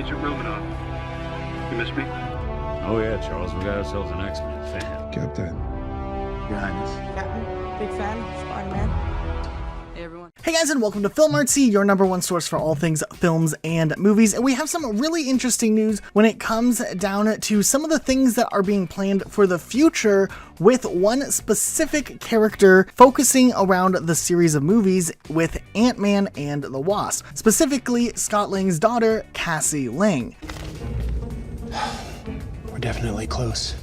Agent Romanoff. You miss me? Oh yeah, Charles, we got ourselves an X-Men fan. Captain. Your Highness. Captain, big fan, Spiderman. Hey everyone. Hey guys, and welcome to Film Artsy, your #1 source for all things films and movies. And we have some really interesting news when it comes down to some of the things that are being planned for the future, with one specific character focusing around the series of movies with Ant-Man and the Wasp, specifically Scott Lang's daughter, Cassie Lang. We're definitely close.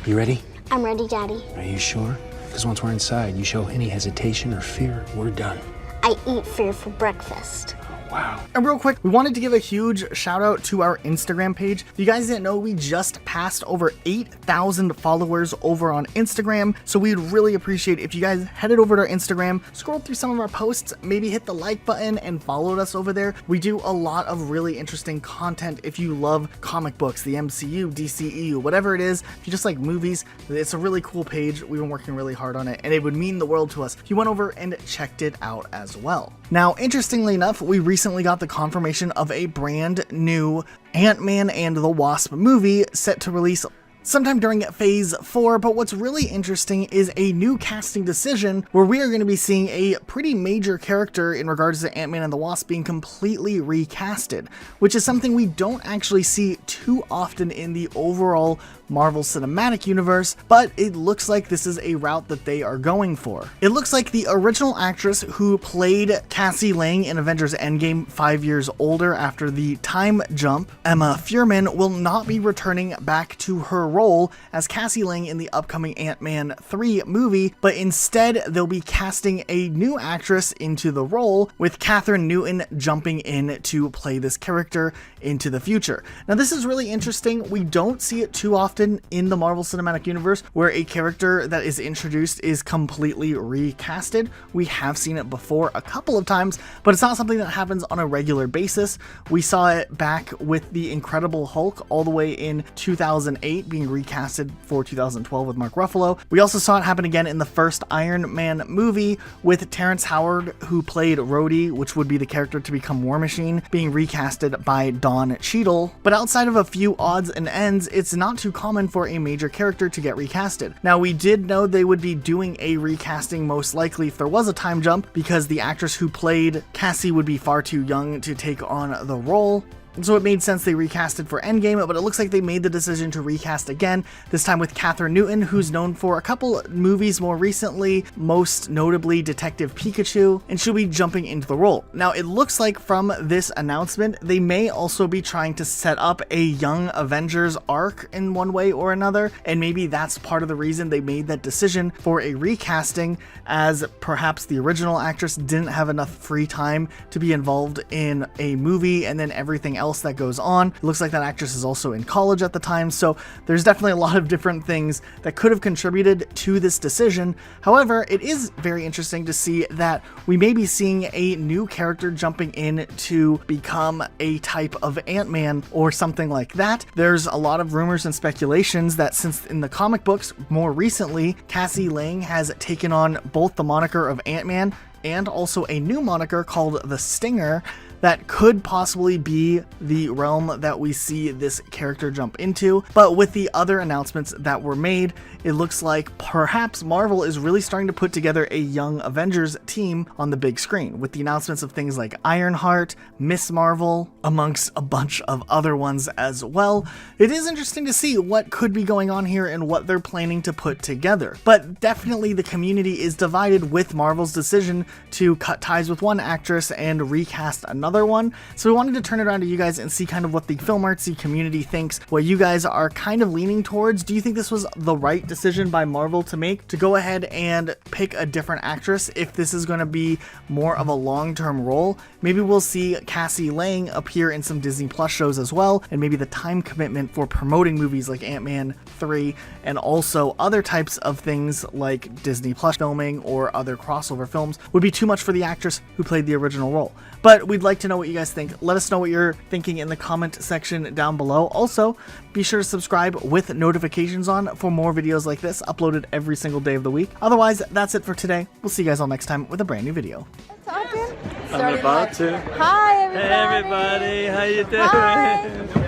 You ready? I'm ready, Daddy. Are you sure? Because once we're inside, you show any hesitation or fear, we're done. I eat fear for breakfast. Wow. And real quick, we wanted to give a huge shout out to our Instagram page. If you guys didn't know, we just passed over 8,000 followers over on Instagram. So we'd really appreciate if you guys headed over to our Instagram, scrolled through some of our posts, maybe hit the like button and followed us over there. We do a lot of really interesting content. If you love comic books, the MCU, DCEU, whatever it is, if you just like movies, it's a really cool page. We've been working really hard on it, and it would mean the world to us if you went over and checked it out as well. Now, interestingly enough, we recently got the confirmation of a brand new Ant-Man and the Wasp movie set to release sometime during Phase 4, but what's really interesting is a new casting decision where we are going to be seeing a pretty major character in regards to Ant-Man and the Wasp being completely recasted, which is something we don't actually see too often in the overall Marvel Cinematic Universe, but it looks like this is a route that they are going for. It looks like the original actress who played Cassie Lang in Avengers Endgame 5 years older after the time jump, Emma Fuhrman, will not be returning back to her role as Cassie Lang in the upcoming Ant-Man 3 movie, but instead they'll be casting a new actress into the role, with Catherine Newton jumping in to play this character into the future. Now this is really interesting. We don't see it too often in the Marvel Cinematic Universe where a character that is introduced is completely recasted. We have seen it before a couple of times, but it's not something that happens on a regular basis. We saw it back with the Incredible Hulk all the way in 2008 being recasted for 2012 with Mark Ruffalo. We also saw it happen again in the first Iron Man movie with Terrence Howard, who played Rhodey, which would be the character to become War Machine, being recasted by Don Cheadle. But outside of a few odds and ends, it's not too common for a major character to get recasted. Now, we did know they would be doing a recasting most likely if there was a time jump, because the actress who played Cassie would be far too young to take on the role. So it made sense they recasted for Endgame, but it looks like they made the decision to recast again, this time with Catherine Newton, who's known for a couple movies more recently, most notably Detective Pikachu, and she'll be jumping into the role. Now, it looks like from this announcement, they may also be trying to set up a Young Avengers arc in one way or another, and maybe that's part of the reason they made that decision for a recasting, as perhaps the original actress didn't have enough free time to be involved in a movie, and then everything else that goes on. It looks like that actress is also in college at the time, so there's definitely a lot of different things that could have contributed to this decision. However, it is very interesting to see that we may be seeing a new character jumping in to become a type of Ant-Man or something like that. There's a lot of rumors and speculations that since in the comic books more recently, Cassie Lang has taken on both the moniker of Ant-Man and also a new moniker called the Stinger, that could possibly be the realm that we see this character jump into. But with the other announcements that were made, it looks like perhaps Marvel is really starting to put together a Young Avengers team on the big screen, with the announcements of things like Ironheart, Miss Marvel, amongst a bunch of other ones as well. It is interesting to see what could be going on here and what they're planning to put together. But definitely the community is divided with Marvel's decision to cut ties with one actress and recast another one. So we wanted to turn it around to you guys and see kind of what the Film Artsy community thinks, what you guys are kind of leaning towards. Do you think this was the right decision by Marvel to make, to go ahead and pick a different actress if this is going to be more of a long-term role? Maybe we'll see Cassie Lang appear in some Disney Plus shows as well, and maybe the time commitment for promoting movies like Ant-Man 3 and also other types of things like Disney Plus filming or other crossover films would be too much for the actress who played the original role. But we'd like to know what you guys think. Let us know what you're thinking in the comment section down below. Also, be sure to subscribe with notifications on for more videos like this uploaded every single day of the week. Otherwise, that's it for today. We'll see you guys all next time with a brand new video. Talking. I'm about to. Hi, everybody. Hey, everybody. How you doing?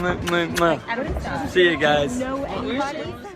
I don't See you guys. know anybody.